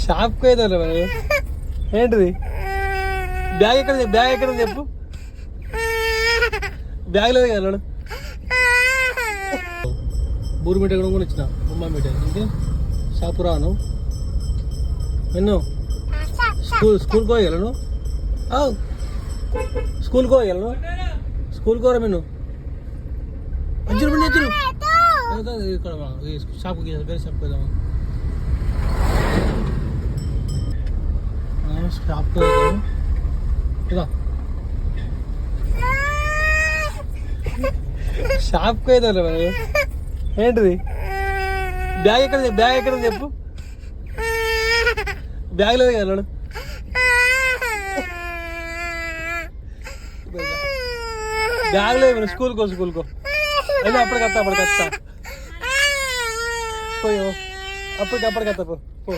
షాప్కి పోయేదా మరి ఏంటిది బ్యాగ్ ఎక్కడ చెప్పు బ్యాగ్ లేదు కదా బూరు మీట ఎక్కడ కూడా ఇచ్చిన బొమ్మ మీట ఇంకే షాపు రాను ఎన్నో స్కూల్కి పోయగలను స్కూల్కి పోయగలను స్కూల్కి పోరా నేను వచ్చి ఇక్కడ షాప్కి వేరే షాప్కి వెళ్దామా షాప్కి వెళ్దాము ఇదా షాప్కి పోయేదా మరి ఏంటిది బ్యాగ్ ఎక్కడ చెప్పు బ్యాగ్ లేదు కదా బ్యాగ్ లేదు స్కూల్కో అయినా అప్పటికత్తా పోయో అప్పటికత్తా పో